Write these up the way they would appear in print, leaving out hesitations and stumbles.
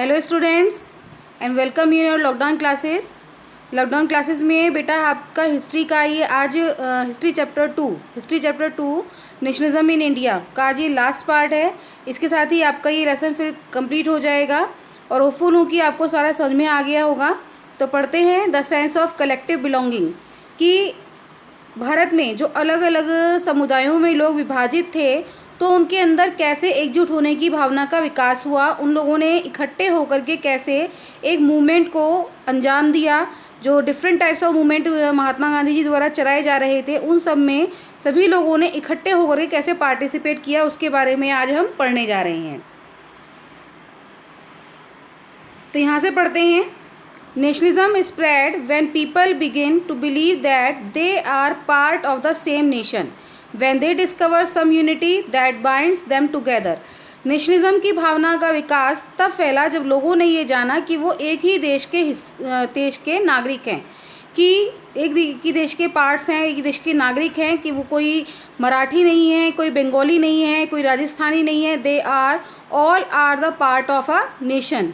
Hello students and welcome in your lockdown classes. Lockdown classes में बेटा आपका history का ये आज history chapter two nationalism in India का आज ये लास्ट पार्ट है। इसके साथ ही आपका ये लेसन फिर कंप्लीट हो जाएगा और होपफुल हूँ कि आपको सारा समझ में आ गया होगा। तो पढ़ते हैं the sense of collective belonging कि भारत में जो अलग अलग समुदायों में लोग विभाजित थे तो उनके अंदर कैसे एकजुट होने की भावना का विकास हुआ, उन लोगों ने इकट्ठे होकर के कैसे एक मूवमेंट को अंजाम दिया। जो different types of movement Mahatma Gandhi ji द्वारा चलाए जा रहे थे उन सब में सभी लोगों ने इकट्ठे होकर के कैसे पार्टिसिपेट किया उसके बारे में आज हम पढ़ने जा रहे हैं। तो यहाँ से पढ़ते हैं। Nationalism spread when people begin to believe that they are part of the same nation, when they discover some unity that binds them together. Nationalism की भावना का विकास तब फैला जब लोगों ने ये जाना कि वो एक ही देश के नागरिक हैं, कि एक देश के पार्ट्स हैं, एक देश के नागरिक हैं, कि वो कोई मराठी नहीं है, कोई बंगाली नहीं है, कोई राजस्थानी नहीं है। They are all are the part of a nation,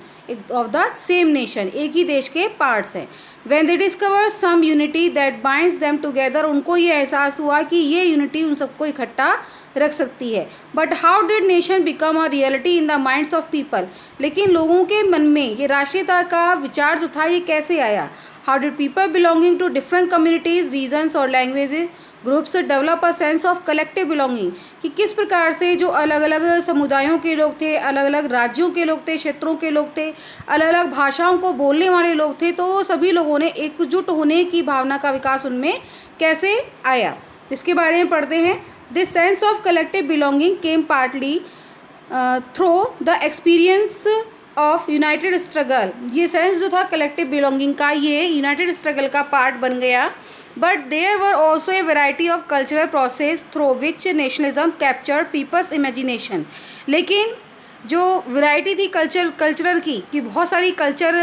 of the same nation, एक ही देश के पार्ट्स हैं। When they discover some unity that binds them together, उनको ये एहसास हुआ कि ये यूनिटी उन सबको इकट्ठा रख सकती है। But how did nation become a reality in the minds of people, लेकिन लोगों के मन में ये राष्ट्रीयता का विचार जो था ये कैसे आया। How did people belonging to different communities, regions और languages groups develop a sense of collective belonging, कि किस प्रकार से जो अलग अलग समुदायों के लोग थे, अलग अलग राज्यों के लोग थे, क्षेत्रों के लोग थे, अलग अलग भाषाओं को बोलने वाले लोग थे, तो सभी लोगों ने एकजुट होने की भावना का विकास उनमें कैसे आया, इसके बारे में पढ़ते हैं। This sense of collective belonging came partly through the experience of United struggle, ये सेंस जो था कलेक्टिव बिलोंगिंग का ये यूनाइटेड स्ट्रगल का पार्ट बन गया। But there were also a variety of cultural process through which nationalism capture people's imagination, लेकिन जो वैरायटी थी कल्चरल की, कि बहुत सारी कल्चर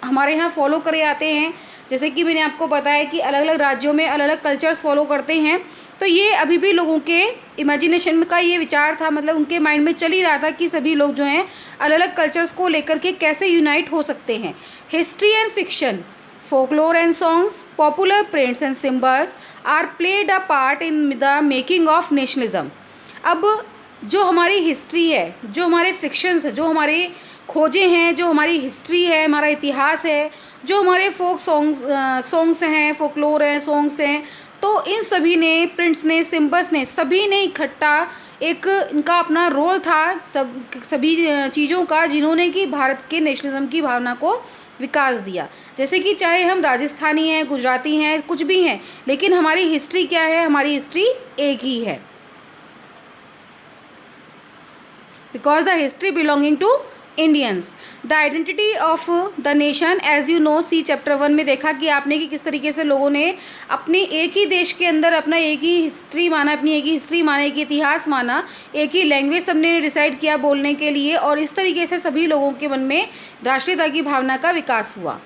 हमारे यहाँ फॉलो करे आते हैं, जैसे कि मैंने आपको बताया कि अलग अलग राज्यों में अलग अलग कल्चर्स फॉलो करते हैं। तो ये अभी भी लोगों के इमेजिनेशन का ये विचार था, मतलब उनके माइंड में चल ही रहा था कि सभी लोग जो हैं अलग अलग कल्चर्स को लेकर के कैसे यूनाइट हो सकते हैं। History and fiction, folklore and songs, popular prints and symbols are played a part in the making of nationalism. अब जो हमारी हिस्ट्री है, जो हमारे फिक्शंस है, जो हमारे खोजें हैं, जो हमारी हिस्ट्री है, हमारा इतिहास है, जो हमारे फोक सॉन्ग्स हैं, फोकलोर हैं, सॉन्ग्स हैं, तो इन सभी ने, प्रिंट्स ने, सिम्बल्स ने, सभी ने इकट्ठा एक इनका अपना रोल था सभी चीज़ों का, जिन्होंने कि भारत के नेशनलिज्म की भावना को विकास दिया। जैसे कि चाहे हम राजस्थानी हैं, गुजराती हैं, कुछ भी हैं, लेकिन हमारी हिस्ट्री क्या है, हमारी हिस्ट्री एक ही है, because the history belonging to Indians. The identity of the nation as you know, see chapter 1 में देखा कि आपने कि किस तरीके से लोगों ने अपने एक ही देश के अंदर अपना एक ही हिस्ट्री माना, अपनी एक ही हिस्ट्री माना, एक ही इतिहास माना, एक ही लैंग्वेज सबने डिसाइड किया बोलने के लिए, और इस तरीके से सभी लोगों के मन में राष्ट्रीयता की भावना का विकास हुआ।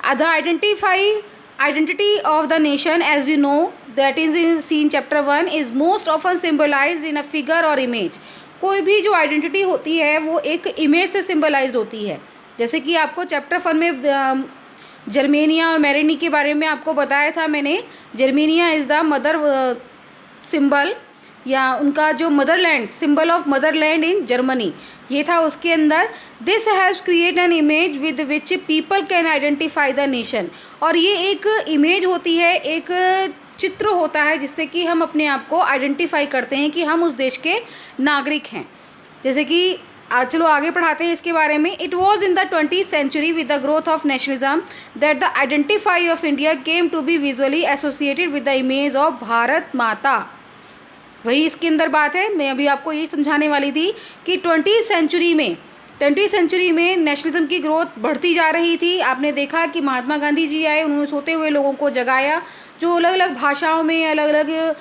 The identity of the nation as you know that is in seen chapter 1 is most often symbolised in a figure or image. कोई भी जो आइडेंटिटी होती है वो एक इमेज से सिम्बलाइज होती है। जैसे कि आपको चैप्टर 1 में जर्मेनिया और मेरेनी के बारे में आपको बताया था मैंने। Germania is the mother symbol, या उनका जो Motherland, symbol of Motherland in Germany, ये था उसके अंदर। This has create an image with which people can identify the nation, और ये एक इमेज होती है, एक चित्र होता है जिससे कि हम अपने आप को आइडेंटिफाई करते हैं कि हम उस देश के नागरिक हैं। जैसे कि चलो आगे पढ़ाते हैं इसके बारे में। It was in the 20th century with the growth of nationalism that the identify of India came to be visually associated with the image of Bharat Mata. वही इसके अंदर बात है, मैं अभी आपको यही समझाने वाली थी कि 20th सेंचुरी में नेशनलिज्म की ग्रोथ बढ़ती जा रही थी। आपने देखा कि महात्मा गांधी जी आए, उन्होंने सोते हुए लोगों को जगाया, जो अलग अलग भाषाओं में, अलग अलग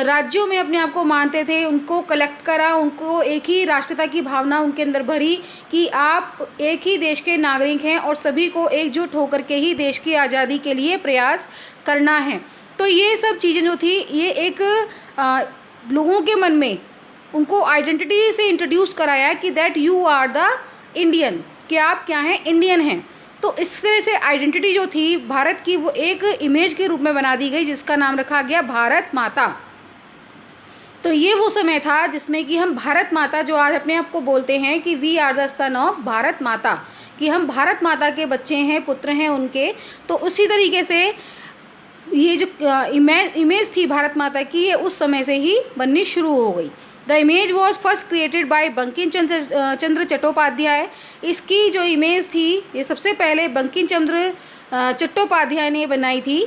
राज्यों में अपने आप को मानते थे, उनको कलेक्ट करा, उनको एक ही राष्ट्रीयता की भावना उनके अंदर भरी कि आप एक ही देश के नागरिक हैं और सभी को एकजुट होकर के ही देश की आज़ादी के लिए प्रयास करना है। तो ये सब चीज़ें जो थी, ये एक लोगों के मन में उनको आइडेंटिटी से इंट्रोड्यूस कराया कि that you are the Indian, कि आप क्या हैं, इंडियन हैं। तो इस तरह से आइडेंटिटी जो थी भारत की वो एक इमेज के रूप में बना दी गई, जिसका नाम रखा गया भारत माता। तो ये वो समय था जिसमें कि हम भारत माता, जो आज अपने आप को बोलते हैं कि we are the son of Bharat Mata, कि हम भारत माता के बच्चे हैं, पुत्र हैं उनके। तो उसी तरीके से ये जो इमेज थी भारत माता की, ये उस समय से ही बननी शुरू हो गई। The image was first created by Bankim Chandra Chattopadhyay. इसकी जो इमेज थी ये सबसे पहले बंकिम चंद्र चट्टोपाध्याय ने बनाई थी,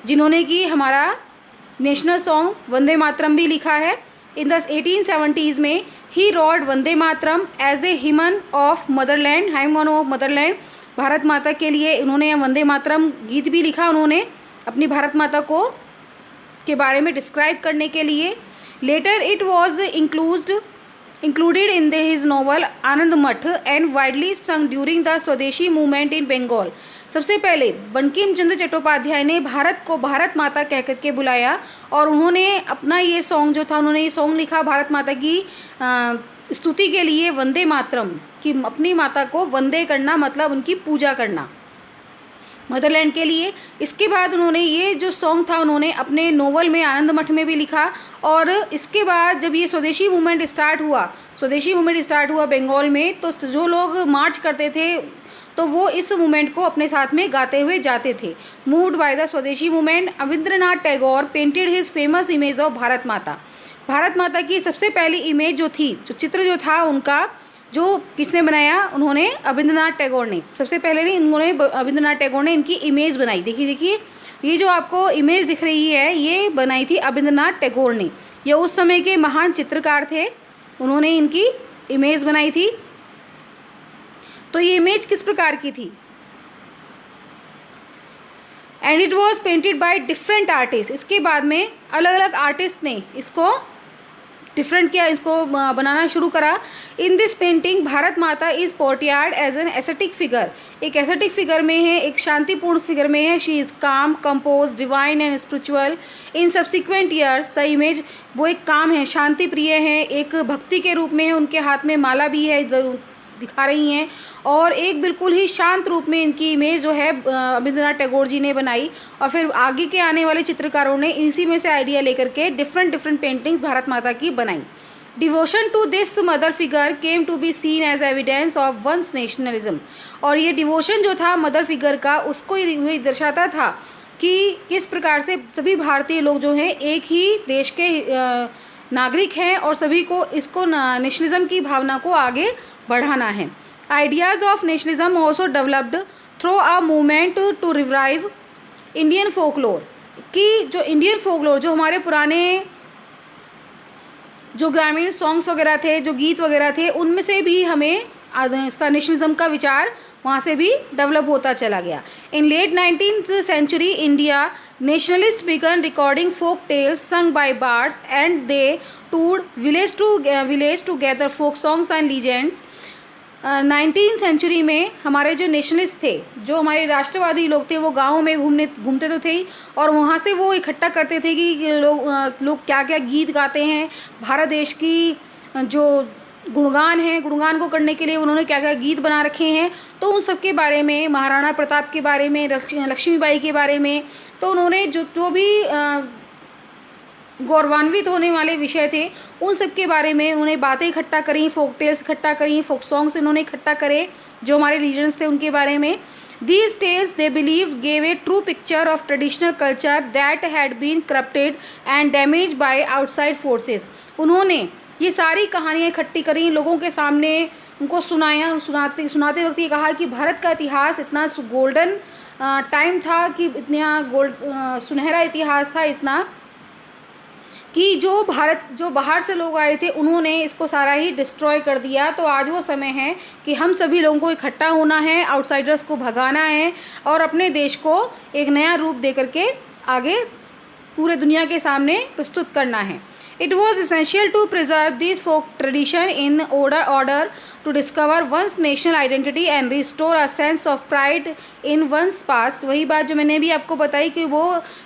जिन्होंने कि हमारा नेशनल सॉन्ग वंदे मातरम भी लिखा है। इन द 1870s में ही wrote Vande Mataram as a hymn of motherland, hymn of motherland, Bharat Mata के लिए इन्होंने वंदे मातरम गीत भी लिखा उन्होंने अपनी भारत माता को के बारे में डिस्क्राइब करने के लिए। Later it was included in his novel Anand Math and widely sung during the Swadeshi movement in Bengal. सबसे पहले बंकिम चंद्र चट्टोपाध्याय ने भारत को भारत माता कह करके बुलाया और उन्होंने अपना ये सॉन्ग जो था, उन्होंने ये सॉन्ग लिखा भारत माता की स्तुति के लिए, वंदे मातरम, कि अपनी माता को वंदे करना मतलब उनकी पूजा करना, मदरलैंड के लिए। इसके बाद उन्होंने ये जो सॉन्ग था उन्होंने अपने नोवेल में आनंद मठ में भी लिखा। और इसके बाद जब ये स्वदेशी मूवमेंट स्टार्ट हुआ बंगाल में, तो जो लोग मार्च करते थे तो वो इस मूवमेंट को अपने साथ में गाते हुए जाते थे। Moved by the swadeshi movement, Rabindranath Tagore painted his famous image of Bharat माता। भारत माता की सबसे पहली इमेज जो थी, जो चित्र जो था उनका, जो किसने बनाया, उन्होंने रविंद्रनाथ टैगोर ने। सबसे पहले नहीं, उन्होंने रविंद्रनाथ टैगोर ने इनकी इमेज बनाई। देखिए ये जो आपको इमेज दिख रही है ये बनाई थी रविंद्रनाथ टैगोर ने। ये उस समय के महान चित्रकार थे, उन्होंने इनकी इमेज बनाई थी। तो ये इमेज किस प्रकार की थी, and it was painted by different artist. इसके बाद में अलग अलग आर्टिस्ट ने इसको डिफरेंट किया, इसको बनाना शुरू करा। In this painting Bharat Mata is portrayed as an aesthetic figure, एक एस्थेटिक फिगर में है, एक शांतिपूर्ण फिगर में है। She is calm, composed, divine and spiritual. In subsequent years the image, वो एक काम है, शांति प्रिय है, एक भक्ति के रूप में है, उनके हाथ में माला भी है दिखा रही हैं, और एक बिल्कुल ही शांत रूप में इनकी इमेज जो है रविंद्रनाथ टैगोर जी ने बनाई। और फिर आगे के आने वाले चित्रकारों ने इसी में से आइडिया लेकर के डिफरेंट पेंटिंग्स भारत माता की बनाई। Devotion to this mother figure came to be seen as evidence of one's nationalism. और ये डिवोशन जो था मदर फिगर का, उसको ये दर्शाता था कि किस प्रकार से सभी भारतीय लोग जो हैं एक ही देश के नागरिक हैं और सभी को इसको नेशनलिज्म की भावना को आगे बढ़ाना है। Ideas of nationalism also developed through a movement to revive Indian folklore, कि जो इंडियन फोकलोर, जो हमारे पुराने जो ग्रामीण सॉन्ग्स वगैरह थे, जो गीत वगैरह थे, उनमें से भी हमें इसका नेशनलिज्म का विचार वहाँ से भी डेवलप होता चला गया। In late 19th century India nationalist began recording folk tales sung by bards and they toured village to gather folk songs and legends. 19th century में हमारे जो नेशनलिस्ट थे, जो हमारे राष्ट्रवादी लोग थे, वो गाँव में घूमते तो थे ही, और वहाँ से वो इकट्ठा करते थे कि लोग क्या क्या गीत गाते हैं, भारत देश की जो गुणगान है, गुणगान को करने के लिए उन्होंने क्या क्या गीत बना रखे हैं। तो उन सब के बारे में, महाराणा प्रताप के बारे में, लक्ष्मीबाई के बारे में, तो उन्होंने जो भी गौरवान्वित होने वाले विषय थे उन सब के बारे में उन्होंने बातें इकट्ठा करी, फोक टेल्स इकट्ठा करी, फोक सॉन्ग्स इन्होंने इकट्ठा करे, जो हमारे लीजेंड्स थे उनके बारे में। These tales they believed gave a true picture of traditional culture that had been corrupted and damaged by outside forces। उन्होंने ये सारी कहानियाँ इकट्ठी करी, लोगों के सामने उनको सुनाया, सुनाते वक्त ये कहा कि भारत का इतिहास इतना गोल्डन टाइम था, कि इतना सुनहरा इतिहास था, इतना कि जो बाहर से लोग आए थे उन्होंने इसको सारा ही डिस्ट्रॉय कर दिया। तो आज वो समय है कि हम सभी लोगों को इकट्ठा होना है, आउटसाइडर्स को भगाना है और अपने देश को एक नया रूप दे करके आगे पूरे दुनिया के सामने प्रस्तुत करना है। It was essential to preserve this folk tradition in order to discover one's national identity and restore a sense of pride in one's past। वही बात जो मैंने भी आपको बताई कि वो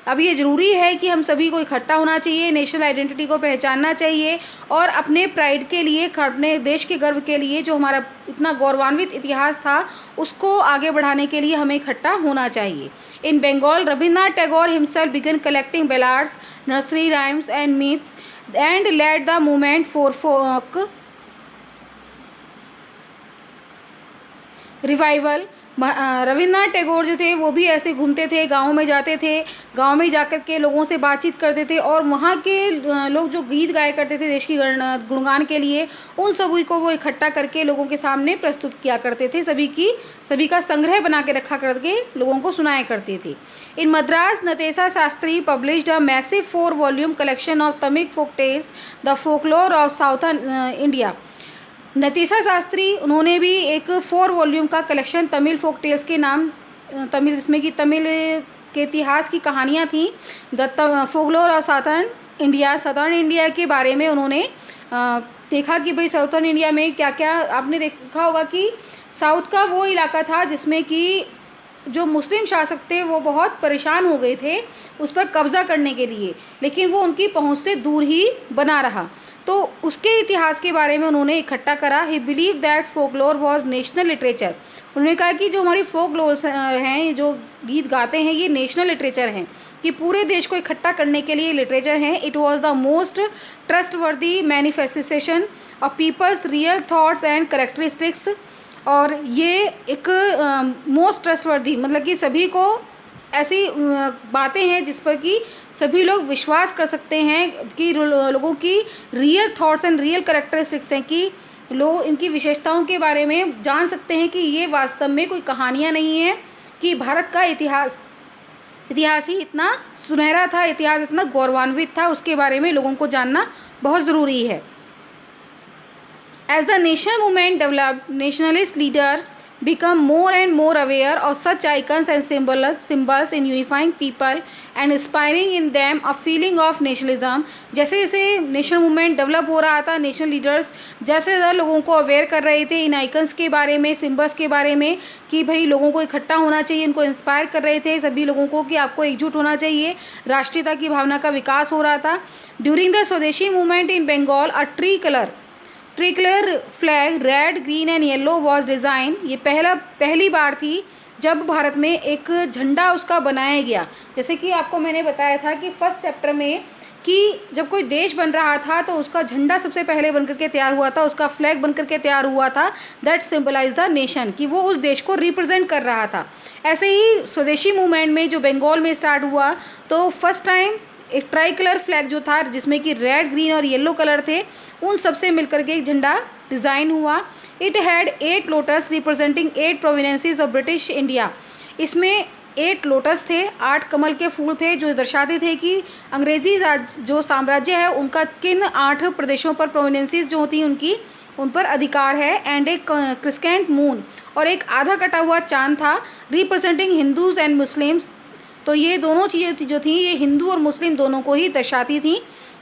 अभी ये ज़रूरी है कि हम सभी को इकट्ठा होना चाहिए, नेशनल आइडेंटिटी को पहचानना चाहिए और अपने प्राइड के लिए, अपने देश के गर्व के लिए जो हमारा इतना गौरवान्वित इतिहास था उसको आगे बढ़ाने के लिए हमें इकट्ठा होना चाहिए। In Bengal Rabindranath Tagore himself began collecting ballads, nursery rhymes and myths and led the movement for folk revival. Rabindranath Tagore जो थे वो भी ऐसे घूमते थे, गाँव में जाते थे, गाँव में जाकर के लोगों से बातचीत करते थे और वहाँ के लोग जो गीत गाया करते थे देश की गुणगान के लिए, उन सभी को वो इकट्ठा करके लोगों के सामने प्रस्तुत किया करते थे। सभी का संग्रह बना के रखा करके लोगों को सुनाया करते थे। In Madras Natesa Sastri published a massive 4 volume collection of Tamil folk tales the folklore of southern India. Natesa Sastri उन्होंने भी एक 4 वॉल्यूम का कलेक्शन तमिल फोक टेल्स के नाम तमिल, जिसमें कि तमिल के इतिहास की कहानियाँ थीं, the folklore of southern India के बारे में उन्होंने देखा कि भाई साउथर्न इंडिया में क्या क्या। आपने देखा होगा कि साउथ का वो इलाका था जिसमें कि जो मुस्लिम शासक थे वो बहुत परेशान हो गए थे उस पर कब्ज़ा करने के लिए, लेकिन वो उनकी पहुंच से दूर ही बना रहा। तो उसके इतिहास के बारे में उन्होंने इकट्ठा करा। ही believe that folklore was national literature. उन्होंने कहा कि जो हमारी फोकलोर हैं, जो गीत गाते हैं, ये नेशनल लिटरेचर हैं, कि पूरे देश को इकट्ठा करने के लिए लिटरेचर हैं। It was the most trustworthy manifestation of people's real thoughts and characteristics. और ये एक मोस्ट ट्रस्टवर्दी मतलब कि सभी को ऐसी बातें हैं जिस पर कि सभी लोग विश्वास कर सकते हैं कि लोगों की real thoughts and real characteristics हैं, कि लोग इनकी विशेषताओं के बारे में जान सकते हैं कि ये वास्तव में कोई कहानियाँ नहीं हैं, कि भारत का इतिहास ही इतना सुनहरा था, इतिहास इतना गौरवान्वित था, उसके बारे में लोगों को जानना बहुत ज़रूरी है। As the national movement developed, nationalist leaders become more and more aware of such icons and symbols in unifying people and inspiring in them a feeling of nationalism। जैसे जैसे नेशनल मूवमेंट डेवलप हो रहा था, national leaders जैसे ज़्यादा लोगों को aware कर रहे थे इन आइकन्स के बारे में, सिम्बल्स के बारे में, कि भाई लोगों को इकट्ठा होना चाहिए, इनको इंस्पायर कर रहे थे सभी लोगों को कि आपको एकजुट होना चाहिए, राष्ट्रीयता की भावना का विकास हो रहा था। During the swadeshi movement in Bengal a tricolour flag red green and yellow was design. ये पहली बार थी जब भारत में एक झंडा उसका बनाया गया। जैसे कि आपको मैंने बताया था कि फर्स्ट चैप्टर में कि जब कोई देश बन रहा था तो उसका झंडा सबसे पहले बनकर के तैयार हुआ था, उसका फ्लैग बनकर के तैयार हुआ था, दैट सिंबलाइज द नेशन, कि वो उस देश को रिप्रेजेंट कर रहा था। ऐसे ही स्वदेशी मूवमेंट में जो बंगाल में स्टार्ट हुआ तो फर्स्ट टाइम एक ट्राई कलर फ्लैग जो था जिसमें कि रेड ग्रीन और येलो कलर थे, उन सबसे मिलकर के एक झंडा डिज़ाइन हुआ। It had 8 lotus representing 8 provinces of British India. इसमें 8 लोटस थे, 8 कमल के फूल थे जो दर्शाते थे कि अंग्रेजी जो साम्राज्य है उनका किन 8 प्रदेशों पर प्रोविनेंसेस जो होती उनकी उन पर अधिकार है। एंड एक क्रिस्केंट मून और एक आधा कटा हुआ चांद था, रिप्रेजेंटिंग हिंदूज एंड मुस्लिम्स। तो ये दोनों चीज़ें जो थी ये हिंदू और मुस्लिम दोनों को ही दर्शाती थी।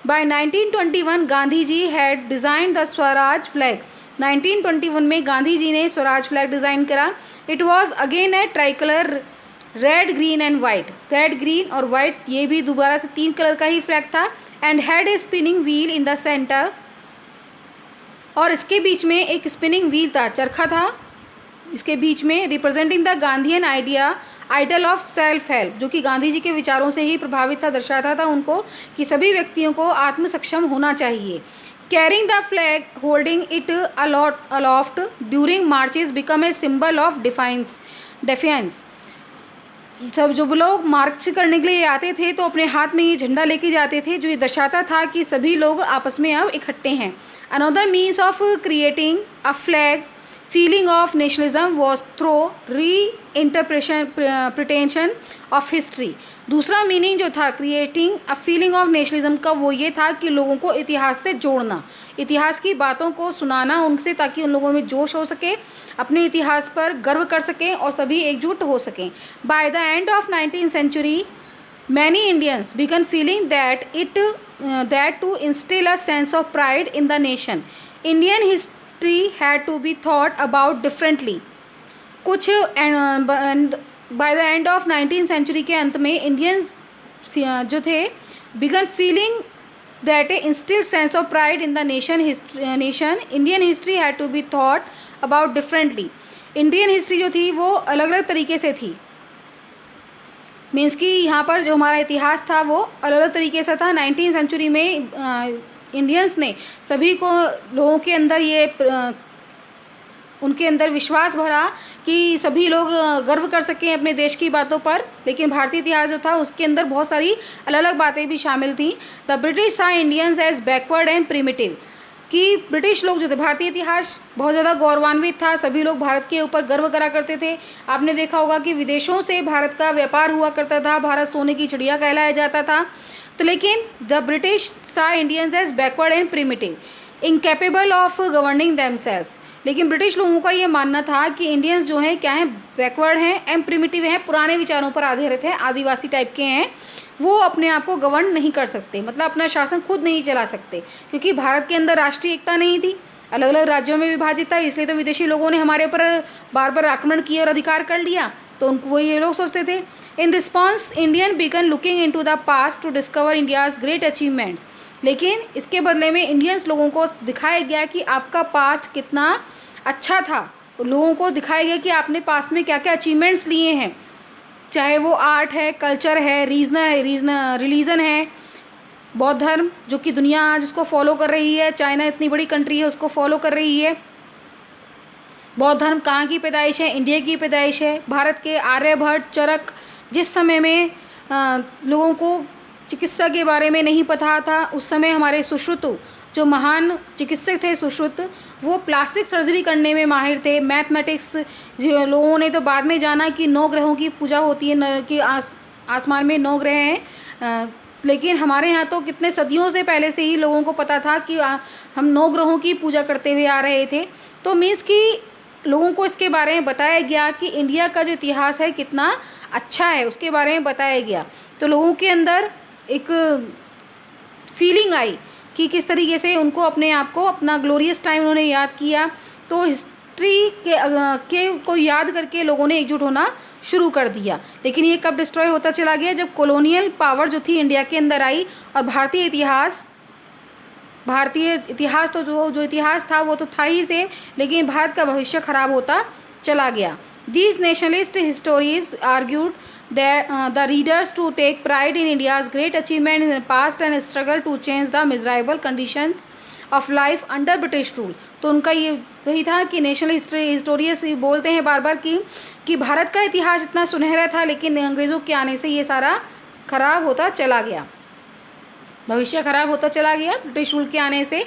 By 1921 Gandhi ji had design the Swaraj flag. 1921 में गांधी जी ने स्वराज फ्लैग डिज़ाइन करा। It was again a tricolour red green and white. Red green और वाइट ये भी दोबारा से 3 कलर का ही फ्लैग था। And had a spinning wheel in the centre, और इसके बीच में एक स्पिनिंग व्हील था, चरखा था इसके बीच में, representing the Gandhian ideal of self help, जो कि गांधी जी के विचारों से ही प्रभावित था, दर्शाता था उनको कि सभी व्यक्तियों को आत्म सक्षम होना चाहिए। Carrying the flag holding it aloft during marches become a symbol of defence. सब जो लोग मार्च करने के लिए आते थे तो अपने हाथ में ये झंडा लेके जाते थे, जो ये दर्शाता था कि सभी लोग आपस में अब इकट्ठे हैं। Another means of creating a flag feeling of nationalism was through reinterpretation of history. दूसरा मीनिंग जो था creating a feeling of nationalism का वो ये था कि लोगों को इतिहास से जोड़ना, इतिहास की बातों को सुनाना उनसे, ताकि उन लोगों में जोश हो सके, अपने इतिहास पर गर्व कर सकें और सभी एकजुट हो सकें। Bye the end of 19th century many Indians began feeling that to instill a sense of pride in the nation, Indian history had to be thought about differently। कुछ by the end of 19th century के अंत में Indians जो थे began feeling that instilled sense of pride in the nation. Indian history had to be thought about differently. Indian history जो थी वो अलग अलग तरीके से थी, मीन्स कि यहाँ पर जो हमारा इतिहास था वो अलग अलग तरीके से था। 19वीं सेंचुरी में इंडियंस ने सभी को, लोगों के अंदर ये उनके अंदर विश्वास भरा कि सभी लोग गर्व कर सकें अपने देश की बातों पर। लेकिन भारतीय इतिहास जो था उसके अंदर बहुत सारी अलग अलग बातें भी शामिल थी। The British saw Indians as backward and primitive, कि ब्रिटिश लोग जो थे, भारतीय इतिहास बहुत ज़्यादा गौरवान्वित था, सभी लोग भारत के ऊपर गर्व करा करते थे। आपने देखा होगा कि विदेशों से भारत का व्यापार हुआ करता था, भारत सोने की चिड़िया कहलाया जाता था। तो लेकिन the British saw Indians as backward and primitive, incapable of governing themselves. लेकिन ब्रिटिश लोगों का ये मानना था कि इंडियंस जो हैं क्या हैं, बैकवर्ड हैं, एंड प्रिमिटिव हैं, पुराने विचारों पर आधारित हैं, आदिवासी टाइप के हैं, वो अपने आप को गवर्न नहीं कर सकते, मतलब अपना शासन खुद नहीं चला सकते, क्योंकि भारत के अंदर राष्ट्रीय एकता नहीं थी, अलग अलग राज्यों में विभाजित था। इसलिए तो विदेशी लोगों ने हमारे ऊपर बार बार आक्रमण किए और अधिकार कर लिया, तो उनको वो ये लोग सोचते थे। In response Indian began looking into the past to discover India's great achievements. लेकिन इसके बदले में इंडियंस लोगों को दिखाया गया कि आपका पास्ट कितना अच्छा था, लोगों को दिखाया गया कि आपने पास्ट में क्या क्या अचीवमेंट्स लिए हैं, चाहे वो आर्ट है, कल्चर है, रिलीजन है, बौद्ध धर्म जो कि दुनिया आज उसको फॉलो कर रही है, चाइना इतनी बड़ी कंट्री है उसको फॉलो कर रही है। बौद्ध धर्म कहाँ की पैदाइश है, इंडिया की पैदाइश है। भारत के आर्यभट्ट, चरक, जिस समय में लोगों को चिकित्सा के बारे में नहीं पता था, उस समय हमारे सुश्रुत जो महान चिकित्सक थे सुश्रुत, वो प्लास्टिक सर्जरी करने में माहिर थे। मैथमेटिक्स, लोगों ने तो बाद में जाना कि 9 ग्रहों की पूजा होती है, कि आसमान में 9 ग्रह हैं, लेकिन हमारे यहाँ तो कितने सदियों से पहले से ही लोगों को पता था कि हम 9 ग्रहों की पूजा करते हुए आ रहे थे। तो मीन्स कि लोगों को इसके बारे में बताया गया कि इंडिया का जो इतिहास है कितना अच्छा है, उसके बारे में बताया गया। तो लोगों के अंदर एक फीलिंग आई कि किस तरीके से उनको अपने आप को, अपना ग्लोरियस टाइम उन्होंने याद किया। तो हिस्ट्री के को याद करके लोगों ने एकजुट होना शुरू कर दिया। लेकिन ये कब डिस्ट्रॉय होता चला गया, जब कॉलोनियल पावर जो थी इंडिया के अंदर आई, और भारतीय इतिहास तो जो इतिहास था वो तो था ही सेम, लेकिन भारत का भविष्य खराब होता चला गया। These nationalist histories argued that the readers to take pride in India's great achievement in the past and struggle to change the miserable conditions of life under British rule। तो उनका ये वही था कि नेशनल हिस्टोरियंस बोलते हैं बार बार कि भारत का इतिहास इतना सुनहरा था, लेकिन अंग्रेज़ों के आने से ये सारा खराब होता चला गया, भविष्य खराब होता चला गया ब्रिटिश रूल के आने से।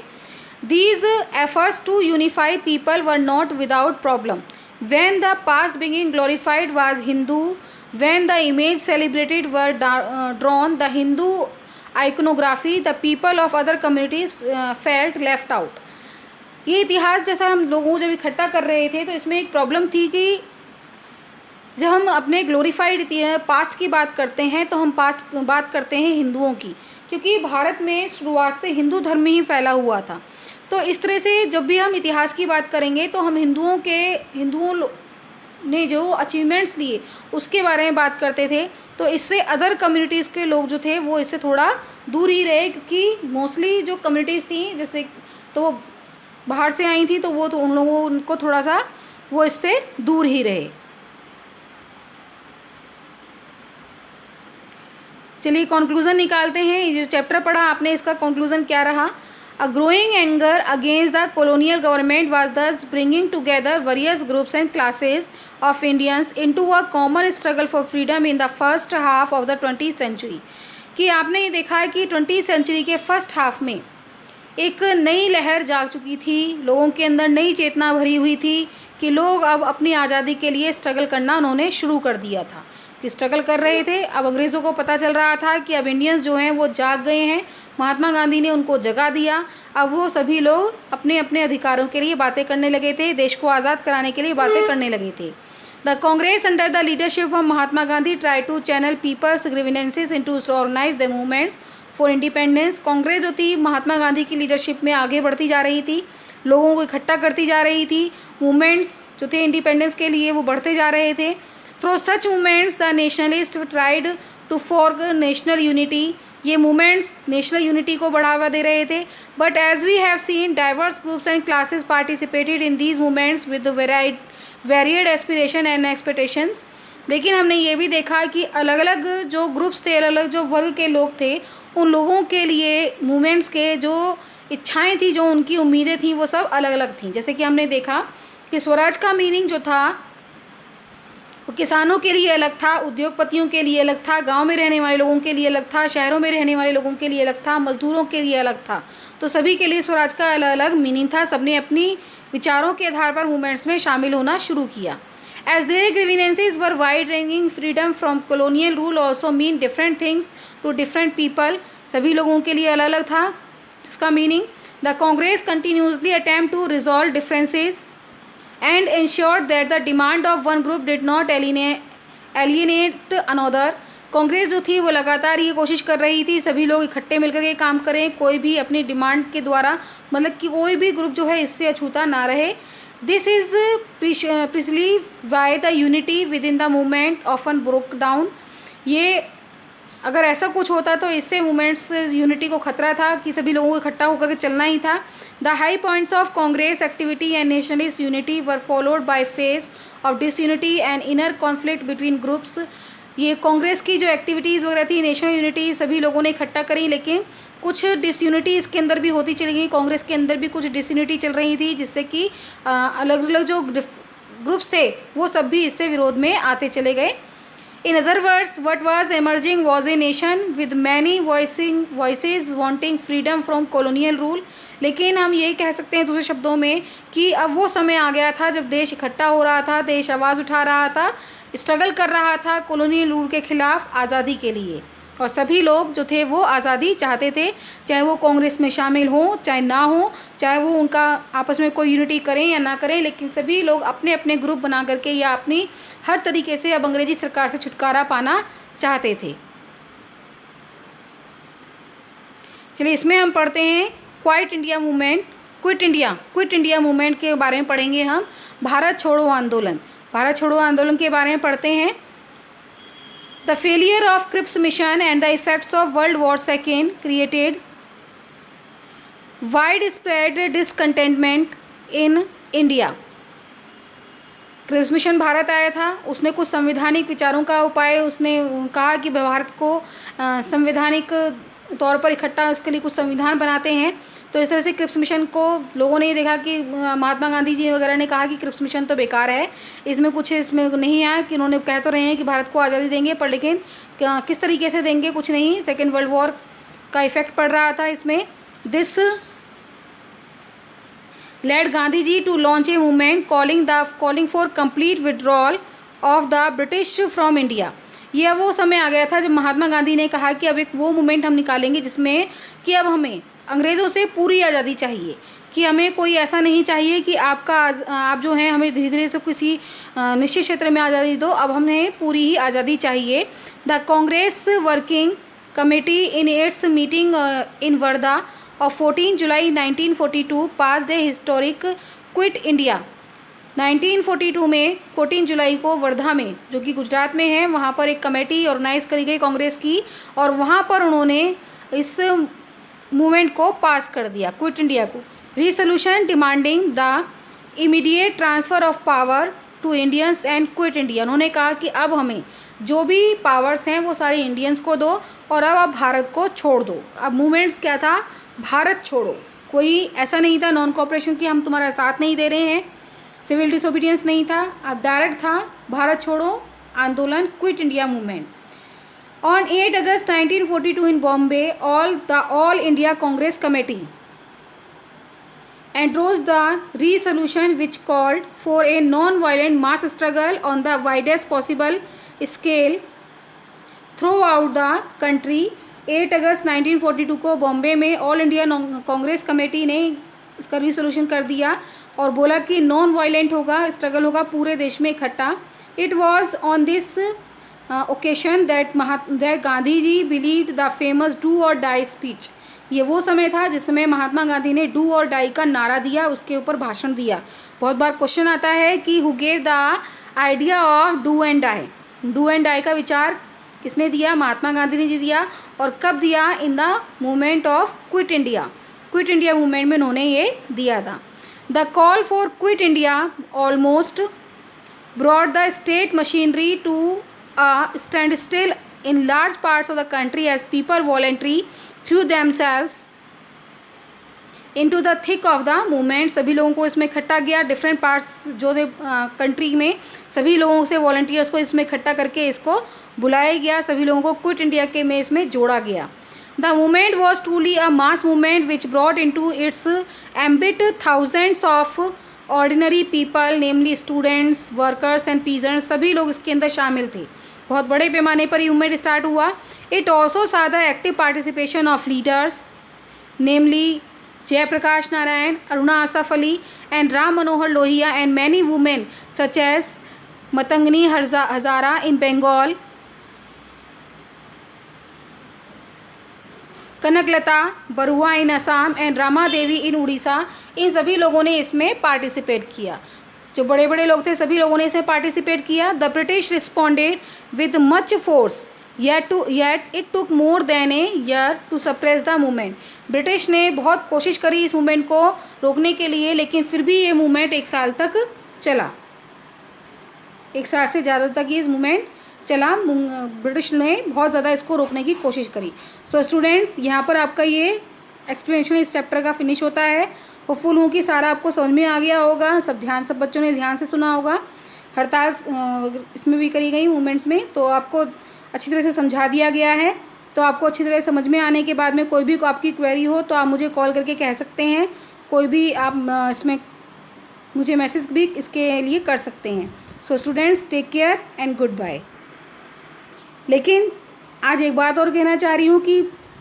These efforts to unify people were not without problem। When the past being glorified was Hindu, when the image celebrated were drawn the Hindu iconography, the people of other communities felt left out। ये इतिहास जैसा हम लोगों जब इकट्ठा कर रहे थे तो इसमें एक प्रॉब्लम थी कि जब हम अपने ग्लोरीफाइड पास्ट की बात करते हैं तो हम पास्ट बात करते हैं हिंदुओं की, क्योंकि भारत में शुरुआत से हिंदू धर्म ही फैला हुआ था। तो इस तरह से जब भी हम इतिहास की बात करेंगे तो हम हिंदुओं ने जो अचीवमेंट्स लिए उसके बारे में बात करते थे। तो इससे अदर कम्युनिटीज़ के लोग जो थे वो इससे थोड़ा दूर ही रहे, क्योंकि मोस्टली जो कम्युनिटीज़ थी जैसे तो बाहर से आई थी, तो वो तो उन लोगों उनको थोड़ा सा वो इससे दूर ही रहे। चलिए कंक्लूज़न निकालते हैं। ये जो चैप्टर पढ़ा आपने, इसका कंक्लूज़न क्या रहा। A growing anger against the colonial government was thus bringing together various groups and classes of Indians into a common struggle for freedom in the first half of the 20th century। कि आपने ये देखा है कि 20th century के first half में एक नई लहर जाग चुकी थी, लोगों के अंदर नई चेतना भरी हुई थी कि लोग अब अपनी आज़ादी के लिए स्ट्रगल करना उन्होंने शुरू कर दिया था, कि स्ट्रगल कर रहे थे। अब अंग्रेज़ों को पता चल रहा था कि अब इंडियंस जो हैं वो जाग गए हैं, महात्मा गांधी ने उनको जगा दिया। अब वो सभी लोग अपने अपने अधिकारों के लिए बातें करने लगे थे, देश को आज़ाद कराने के लिए बातें करने लगे थे। The Congress under the leadership of Mahatma Gandhi try to channel people's grievances into organize the movements for independence. Congress जो थी महात्मा गांधी की लीडरशिप में आगे बढ़ती जा रही थी, लोगों को इकट्ठा करती जा रही थी, मूवमेंट्स जो थे इंडिपेंडेंस के लिए वो बढ़ते जा रहे थे। Through such movements the nationalist tried to forge national unity ये मूवमेंट्स नेशनल यूनिटी को बढ़ावा दे रहे थे. But as we have seen diverse groups and classes participated in these movements with varied aspiration and expectations. लेकिन हमने ये भी देखा कि अलग अलग जो ग्रुप्स थे, अलग अलग जो वर्ग के लोग थे, उन लोगों के लिए मूवमेंट्स के जो इच्छाएं थी, जो उनकी उम्मीदें थी, वो सब अलग अलग थी. जैसे कि हमने देखा कि स्वराज का मीनिंग जो था वो किसानों के लिए अलग था, उद्योगपतियों के लिए अलग था, गांव में रहने वाले लोगों के लिए अलग था, शहरों में रहने वाले लोगों के लिए अलग था, मजदूरों के लिए अलग था. तो सभी के लिए स्वराज का अलग अलग मीनिंग था. सबने अपनी विचारों के आधार पर मूवमेंट्स में शामिल होना शुरू किया. As their grievances were wide-ranging, freedom from colonial rule also mean different things to different people. सभी लोगों के लिए अलग अलग था इसका meaning. The Congress continuously attempt to resolve differences and ensured that the demand of one group did not alienate another. Congress जो थी वो लगातार ये कोशिश कर रही थी सभी लोग इकट्ठे मिलकर के काम करें, कोई भी अपनी डिमांड के द्वारा, मतलब कि कोई भी ग्रुप जो है इससे अछूता ना रहे. This is precisely why the unity within the movement often broke down. ये अगर ऐसा कुछ होता तो इससे मूवमेंट्स यूनिटी को खतरा था कि सभी लोगों को इकट्ठा होकर के चलना ही था. The high points of Congress activity and nationalist unity were followed by phase of disunity and inner conflict between groups. ये कांग्रेस की जो एक्टिविटीज़ वगैरह थी, नेशनल यूनिटी सभी लोगों ने इकट्ठा करी, लेकिन कुछ डिसयूनिटी इसके अंदर भी होती चली गई. कांग्रेस के अंदर भी कुछ डिसयूनिटी चल रही थी, जिससे कि अलग अलग जो ग्रुप्स थे वो सब भी इससे विरोध में आते चले गए. In other words, what was emerging was a nation with many voices wanting freedom from colonial rule. लेकिन हम यही कह सकते हैं दूसरे शब्दों में कि अब वो समय आ गया था जब देश इकट्ठा हो रहा था, देश आवाज़ उठा रहा था, स्ट्रगल कर रहा था कॉलोनियल रूल के खिलाफ आज़ादी के लिए. और सभी लोग जो थे वो आज़ादी चाहते थे, चाहे वो कांग्रेस में शामिल हो चाहे ना हो, चाहे वो उनका आपस में कोई यूनिटी करें या ना करें, लेकिन सभी लोग अपने अपने ग्रुप बना करके या अपनी हर तरीके से अब अंग्रेजी सरकार से छुटकारा पाना चाहते थे. चलिए इसमें हम पढ़ते हैं quit India movement. Quit India movement के बारे में पढ़ेंगे हम. भारत छोड़ो आंदोलन. भारत छोड़ो आंदोलन के बारे में पढ़ते हैं. The failure of Cripps mission and the effects of World War II created widespread discontentment in India. Cripps Mission Bharat आया था, उसने कुछ संवैधानिक विचारों का उपाय, उसने कहा कि भारत को संवैधानिक तौर पर इकट्ठा उसके लिए कुछ संविधान बनाते हैं. तो इस तरह से क्रिप्स मिशन को लोगों ने देखा कि महात्मा गांधी जी वगैरह ने कहा कि क्रिप्स मिशन तो बेकार है, इसमें कुछ इसमें नहीं आया, कि उन्होंने कह तो रहे हैं कि भारत को आज़ादी देंगे, पर लेकिन किस तरीके से देंगे कुछ नहीं. सेकेंड वर्ल्ड वॉर का इफेक्ट पड़ रहा था इसमें. This led Gandhi ji to launch a movement calling for complete withdrawal of the British from India. यह वो समय आ गया था जब महात्मा गांधी ने कहा कि अब एक वो मूवमेंट हम निकालेंगे जिसमें कि अब हमें अंग्रेज़ों से पूरी आज़ादी चाहिए, कि हमें कोई ऐसा नहीं चाहिए कि आप जो हैं हमें धीरे धीरे से किसी निश्चित क्षेत्र में आज़ादी दो, अब हमें पूरी ही आज़ादी चाहिए. The Congress working committee in its meeting in Wardha of 14 July 1942 passed A historic quit India. 1942 में 14 जुलाई को वर्धा में, जो कि गुजरात में है, वहाँ पर एक कमेटी ऑर्गेनाइज करी गई कांग्रेस की, और वहाँ पर उन्होंने इस मूवमेंट को पास कर दिया, क्विट इंडिया को. Resolution demanding the immediate transfer of power to Indians and quit India. उन्होंने कहा कि अब हमें जो भी पावर्स हैं वो सारे इंडियंस को दो और अब आप भारत को छोड़ दो. अब मूवमेंट्स क्या था, भारत छोड़ो. कोई ऐसा नहीं था नॉन कोऑपरेशन की हम तुम्हारा साथ नहीं दे रहे हैं, सिविल डिसोबीडियंस नहीं था, अब डायरेक्ट था भारत छोड़ो आंदोलन, quit India movement. On 8 August 1942 in Bombay, All India Congress Committee endorsed the resolution which called for a non-violent mass struggle on the widest possible scale throughout the country. 8 अगस्त 1942 को बॉम्बे में all India Congress committee ने इसका resolution कर दिया और बोला कि non violent होगा, स्ट्रगल होगा पूरे देश में इकट्ठा. It was on this occasion that Gandhi ji believed the famous do or die speech. ये वो समय था जिस समय महात्मा गांधी ने डू और डाई का नारा दिया, उसके ऊपर भाषण दिया. बहुत बार क्वेश्चन आता है कि who gave the idea of do and die. Do and die का विचार किसने दिया? महात्मा गांधी ने जी दिया। और कब दिया? In the movement of quit India. Quit India movement में उन्होंने ये दिया था। The call for quit India almost brought the state machinery to a standstill in large parts of the country as people voluntarily threw themselves into the thick of the movement। सभी लोगों को इसमें इकट्ठा किया, डिफरेंट पार्ट्स जो थे country में सभी लोगों से वॉलंटियर्स को इसमें इकट्ठा करके इसको बुलाया गया, सभी लोगों को क्विट इंडिया के में इसमें जोड़ा गया। The movement was truly a mass movement which brought into its ambit thousands of ordinary people, namely students, workers and peasants। सभी लोग इसके अंदर शामिल थे, बहुत बड़े पैमाने पर ये मूवमेंट स्टार्ट हुआ। It also saw the active participation of leaders, namely Jayaprakash Narayan, Aruna Asaf Ali and Ram Manohar Lohia and many women such as Matangini Hazra in Bengal, Kanaklata Barua in Assam and Rama Devi in Orissa. इन सभी लोगों ने इसमें पार्टिसिपेट किया, जो बड़े बड़े लोग थे सभी लोगों ने इसमें पार्टिसिपेट किया। The British responded with much force yet it took more than a year to suppress the movement. British ने बहुत कोशिश करी इस मूवमेंट को रोकने के लिए, लेकिन फिर भी ये मूवमेंट 1 साल तक चला, 1 साल से ज़्यादा तक ये मूवमेंट चला। ब्रिटिश ने बहुत ज़्यादा इसको रोकने की कोशिश करी। सो स्टूडेंट्स, यहाँ पर आपका ये एक्सप्लेनेशन इस चैप्टर का फिनिश होता है। होपफुल हूँ कि सारा आपको समझ में आ गया होगा, सब बच्चों ने ध्यान से सुना होगा। हड़ताल इसमें भी करी गई मूवमेंट्स में, तो आपको अच्छी तरह से समझा दिया गया है। तो आपको अच्छी तरह समझ में आने के बाद में कोई भी आपकी क्वेरी हो तो आप मुझे कॉल करके कह सकते हैं, कोई भी आप इसमें मुझे मैसेज भी इसके लिए कर सकते हैं। So students, take care and goodbye. लेकिन आज एक बात और कहना चाह रही हूँ कि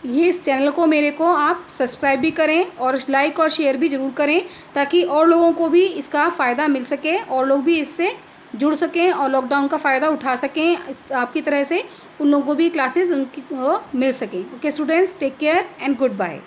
ये इस चैनल को मेरे को आप सब्सक्राइब भी करें और लाइक और शेयर भी ज़रूर करें, ताकि और लोगों को भी इसका फ़ायदा मिल सके और लोग भी इससे जुड़ सकें और लॉकडाउन का फ़ायदा उठा सकें आपकी तरह से, उन लोगों को भी क्लासेस उनकी मिल सकें। Okay students, take care and good bye.